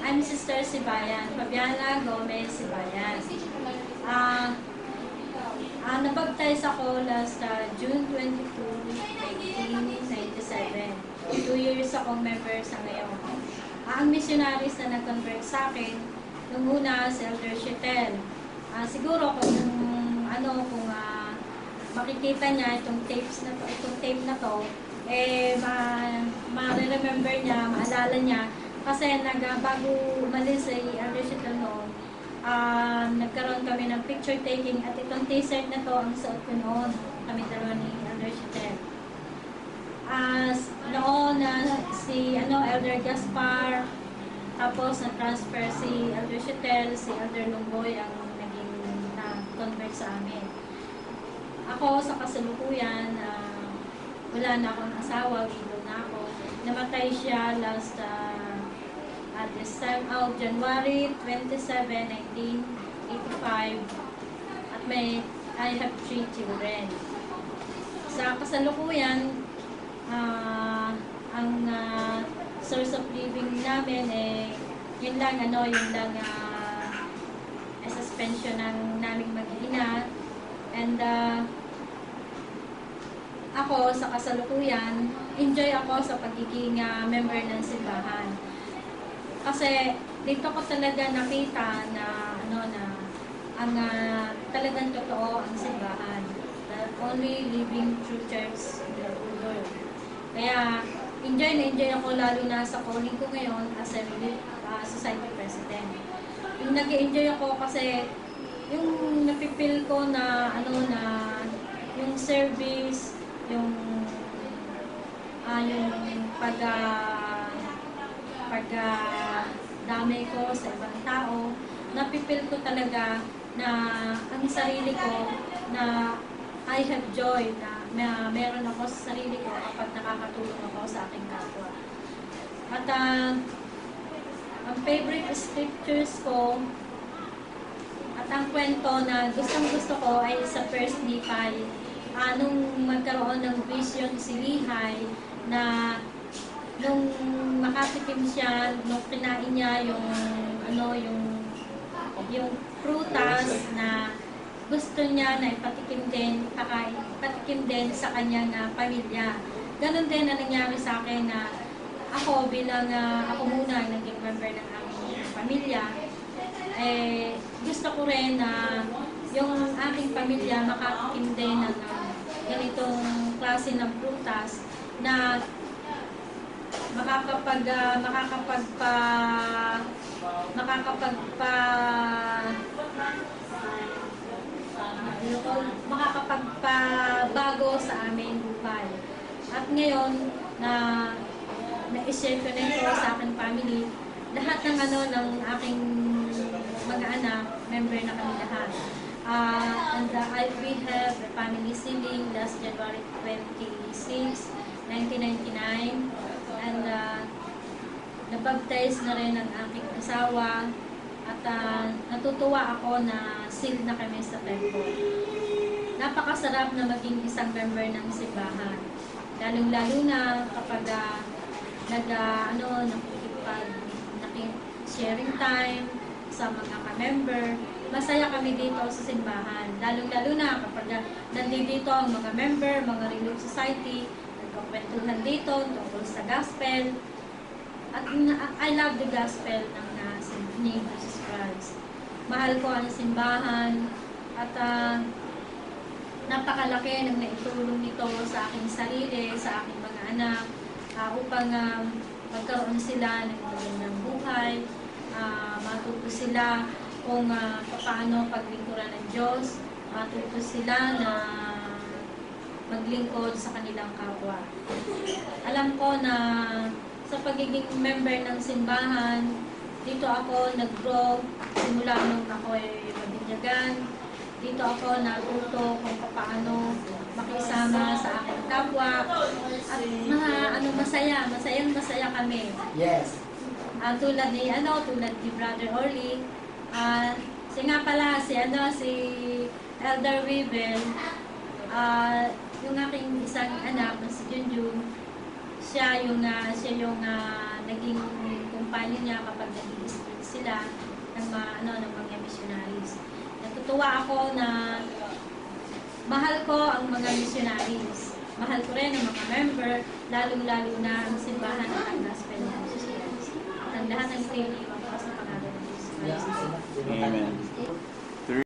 I'm Sister Sibayan, Fabiana Gomez Sibayan. Nabaptize ako last June 22, 1997. 2 years akong member sa ngayon. Ang missionaries na nag-convert sa akin, nung una si Elder Shetel. Siguro kung makikita niya itong tape na to, ma-remember niya, maalala niya, kasi bago umalis si Elder Shetel noon, nagkaroon kami ng picture taking at itong t-shirt na to ang suot ko noon, kami dalawa ni Elder Shetel. Noon si Elder Gaspar, tapos na-transfer si Elder Shetel, si Elder Lunggoy ang naging convert sa amin. Ako sa kasalukuyan, wala na akong asawa, widow na ako. Namatay siya last this time out, January 27, 1985. At I have 3 children. Sa kasalukuyan, ang source of living namin yun lang suspension ng naming mag-ina. And ako sa kasalukuyan, enjoy ako sa pagiging member ng simbahan. Kasi dito ko talaga nakita na talagang totoo ang simbahan. The only living true church in the whole world. Kaya enjoy na enjoy ako lalo na sa calling ko ngayon as a society president. Yung nag-enjoy ako kasi yung napipil ko na yung service, yung pagdamay ko sa ibang tao, napipil ko talaga na ang sarili ko na I have joy na meron ako sa sarili ko kapag nakakatulong ako sa aking kapwa. At ang favorite scriptures ko at ang kwento na gustong-gusto ko ay sa First Nephi. Nung magkaroon ng vision si Lehi na nung makatikim siya, nung kinain niya yung prutas na gusto niya na ipatikim din sa kanyang pamilya. Ganon din na nangyari sa akin na ako bilang ako muna naging member ng aming pamilya. Gusto ko rin na yung aking pamilya makatikim din ng ganitong klase ng prutas na makakapagpabago sa aming buhay. At ngayon na-share ko na ito sa aking family, lahat ng aking mga anak, member na kami lahat. We have a family sealing last January 26, 1999. And nabaptize na rin ang aking asawa. At natutuwa ako na seal na kami sa temple. Napakasarap na maging isang member ng simbahan. Lalong-lalo na kapag sharing time sa mga ka-member. Masaya kami dito sa simbahan. Lalong-lalo na kapag nandito ang mga member, mga Relief Society, nagkakwentuhan dito tungkol sa gospel. At I love the gospel ni Jesus Christ. Mahal ko ang simbahan at napakalaki ng naitulong nito sa aking sarili, sa aking mga anak, upang magkaroon sila ng magandang buhay, matuto sila kung paano paglingkuran ng Diyos, matuto sila na maglingkod sa kanilang kapwa. Alam ko na sa pagiging member ng simbahan, dito ako nag-grow simula nung ako ay mabinyagan. Dito ako natuto kung paano makisama sa aking kapwa. At masaya kami. Yes. Tulad ni Brother Orly. Nga pala si Elder Weaver, yung aking isang anak na si Junjun, siya yung naging kumpanya niya kapag nag-i-school sila ng mga missionaries. Natutuwa ako na mahal ko ang mga missionaries. Mahal ko rin ang mga member, lalong-lalo na ang simbahan ng Gospel of Jesus Christ. At ang lahat ng ito iniiwan ko sa pangalan ng Jesus Christ. Amen.